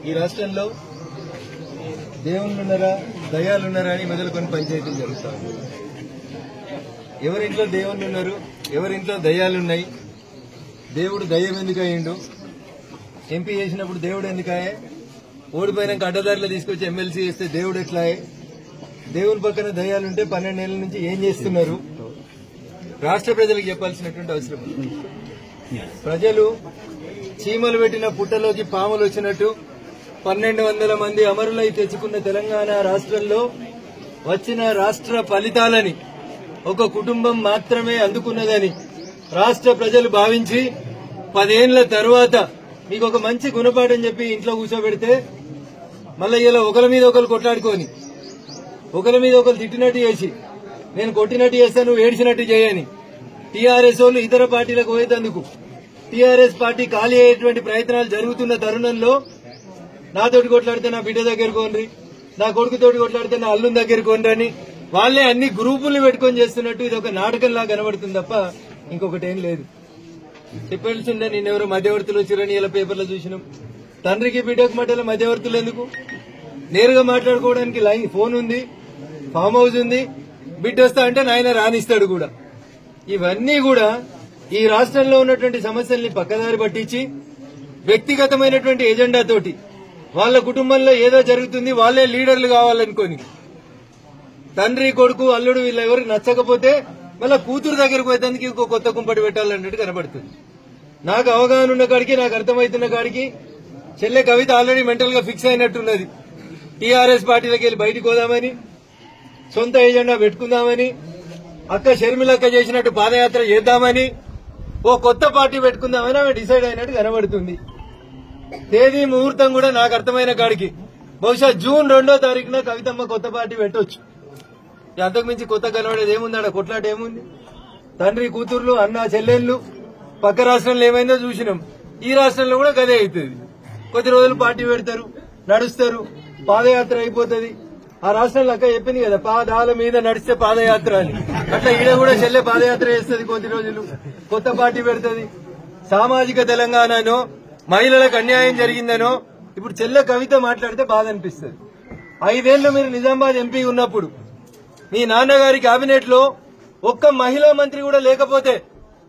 ఈ రాష్ట్రంలో దేవుళ్ళున్నారా దయాలున్నారా అని మొదలుకొని పంచాయతీలు జరుగుతాయి. ఎవరింట్లో దేవుళ్ళు ఉన్నారు, ఎవరింట్లో దయాలున్నాయి, దేవుడు దయ్యం ఎందుకు అయ్యిండు, ఎంపీ చేసినప్పుడు దేవుడు ఎందుకాయే, ఓడిపోయినాక అడ్డదారిలో తీసుకొచ్చి ఎమ్మెల్సీ చేస్తే దేవుడు ఎట్లాయే, దేవుని పక్కన దయాలుంటే 12 ఏళ్ల నుంచి ఏం చేస్తున్నారు, రాష్ట్ర ప్రజలకు చెప్పాల్సినటువంటి అవసరం. ప్రజలు చీమలు పెట్టిన పుట్టలోకి పాములు వచ్చినట్టు 1200 మంది అమరులై తెచ్చుకున్న తెలంగాణ రాష్ట్రంలో వచ్చిన రాష్ట్ర ఫలితాలని ఒక కుటుంబం మాత్రమే అందుకున్నదని రాష్ట్ర ప్రజలు భావించి 10 ఏళ్ల తర్వాత మీకు ఒక మంచి గుణపాఠం చెప్పి ఇంట్లో కూర్చోబెడితే మళ్ళీ ఇలా ఒకరి మీద ఒకరు కొట్లాడుకొని ఒకరి మీద ఒకరు తిట్టినట్టు చేసి నేను కొట్టినట్టు చేస్తాను నువ్వు ఏడ్చినట్టు చేయని టీఆర్ఎస్ వాళ్ళు ఇతర పార్టీలకు పోయేందుకు టీఆర్ఎస్ పార్టీ ఖాళీ అయ్యేటువంటి ప్రయత్నాలు జరుగుతున్న తరుణంలో నాతోటి కొట్లాడితే నా బిడ్డ దగ్గర కోనరి, నా కొడుకుతోటి కొట్లాడితే నా అల్లుని దగ్గర కోనరని వాళ్లే అన్ని గ్రూపుల్ని పెట్టుకొని చేస్తున్నట్టు ఇది ఒక నాటకంలా కనబడుతుంది తప్ప ఇంకొకటి ఏం లేదు. చెప్పాల్సిందే నిన్నెవరో మధ్యవర్తులు వచ్చిరని ఇలా పేపర్లో చూసినాం. తండ్రికి బిడ్డకు మధ్యలో మధ్యవర్తులు ఎందుకు? నేరుగా మాట్లాడుకోవడానికి లైన్ ఫోన్ ఉంది, ఫామ్ హౌస్ ఉంది, బిడ్డ వస్తా అంటే నాయన రానిస్తాడు కూడా. ఇవన్నీ కూడా ఈ రాష్ట్రంలో ఉన్నటువంటి సమస్యల్ని పక్కదారి పట్టించి వ్యక్తిగతమైనటువంటి ఎజెండాతోటి వాళ్ళ కుటుంబంలో ఏదో జరుగుతుంది వాళ్లే లీడర్లు కావాలనుకోని తండ్రి కొడుకు అల్లుడు వీళ్ళెవరికి నచ్చకపోతే మళ్ళా కూతురు దగ్గరకు పోయేందుకు ఇంకో కొత్త కుంపటి పెట్టాలన్నట్టు కనబడుతుంది. నాకు అవగాహన ఉన్న కాడికి నాకు అర్థమవుతున్న కాడికి చెల్లె కవిత ఆల్రెడీ మెంటల్ గా ఫిక్స్ అయినట్టున్నది. టీఆర్ఎస్ పార్టీలోకి వెళ్లి బయటకు పోదామని, సొంత ఎజెండా పెట్టుకుందామని, అక్క షర్మిలక్క చేసినట్టు పాదయాత్ర చేద్దామని, ఓ కొత్త పార్టీ పెట్టుకుందామని ఆమె డిసైడ్ అయినట్టు కనబడుతుంది. తేదీ ముహూర్తం కూడా నాకు అర్థమైన కాడికి బహుశా జూన్ 2వ తారీఖున కవితమ్మ కొత్త పార్టీ పెట్టొచ్చు. అంతకుమించి కొత్త కనబడేది ఏముంది? ఆడ కొట్లాట ఏముంది? తండ్రి కూతుర్లు అన్న చెల్లెళ్లు పక్క రాష్ట్రంలో ఏమైందో చూసినాం. ఈ రాష్ట్రంలో కూడా గదే అవుతుంది. కొద్ది రోజులు పార్టీ పెడతారు, నడుస్తారు, పాదయాత్ర అయిపోతుంది. ఆ రాష్ట్రంలో అక్క చెప్పింది కదా పాదాల మీద నడిస్తే పాదయాత్ర అని. అట్లా ఈడ కూడా చెల్లె పాదయాత్ర చేస్తుంది, కొద్ది రోజులు కొత్త పార్టీ పెడుతుంది. సామాజిక తెలంగాణనో మహిళలకు అన్యాయం జరిగిందనో ఇప్పుడు చెల్లె కవిత మాట్లాడితే బాధ అనిపిస్తుంది. 5 ఏళ్లు మీరు నిజామాబాద్ ఎంపీ ఉన్నప్పుడు మీ నాన్నగారి కేబినెట్ లో ఒక్క మహిళా మంత్రి కూడా లేకపోతే,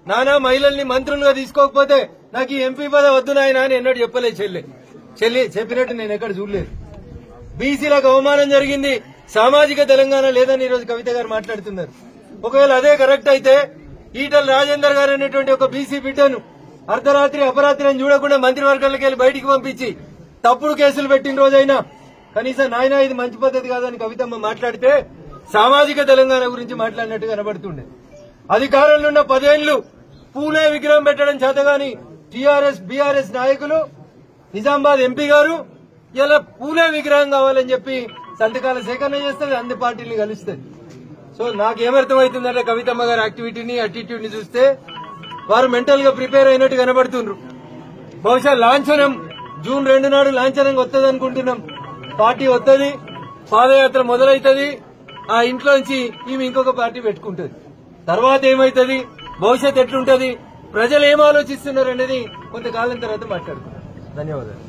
నానా మహిళల్ని మంత్రులుగా తీసుకోకపోతే నాకు ఈ ఎంపీ పదవి వద్దు నాయనా అని ఎన్నడూ చెప్పలేదు చెల్లి చెప్పినట్టు నేను ఎక్కడ చూడలేదు. బీసీలకు అవమానం జరిగింది, సామాజిక తెలంగాణ లేదని ఈరోజు కవిత గారు మాట్లాడుతున్నారు. ఒకవేళ అదే కరెక్ట్ అయితే ఈటల రాజేందర్ గారు అనేటువంటి ఒక బీసీ బిడ్డను అర్ధరాత్రి అపరాత్రి అని చూడకుండా మంత్రివర్గాలకు వెళ్లి బయటికి పంపించి తప్పుడు కేసులు పెట్టిన రోజైనా కనీసం నాయన ఇది మంచి పద్ధతి కాదని కవితమ్మ మాట్లాడితే సామాజిక తెలంగాణ గురించి మాట్లాడినట్టు కనబడుతుండే. అధికారంలో ఉన్న 10 ఏళ్లు పూలే విగ్రహం పెట్టడం చేతగాని టీఆర్ఎస్ బీఆర్ఎస్ నాయకులు నిజామాబాద్ ఎంపీ గారు ఇలా పూలే విగ్రహం కావాలని చెప్పి సంతకాల సేకరణ చేస్తుంది, అన్ని పార్టీని కలుస్తుంది. సో నాకేమర్థమవుతుందంటే కవితమ్మ గారి యాక్టివిటీని అటిట్యూడ్ ని చూస్తే వారు మెంటల్ గా ప్రిపేర్ అయినట్టు కనబడుతున్నారు. బహుశా లాంఛనం జూన్ 2 నాడు లాంఛనంగా వస్తుంది అనుకుంటున్నాం. పార్టీ వస్తుంది, పాదయాత్ర మొదలవుతుంది, ఆ ఇంట్లోంచి ఈమె ఇంకొక పార్టీ పెట్టుకుంటుంది. తర్వాత ఏమైతుంది, భవిష్యత్ ఎట్లుంటది, ప్రజలు ఏం ఆలోచిస్తున్నారు అనేది కొంతకాలం తర్వాత మాట్లాడుతున్నారు. ధన్యవాదాలు.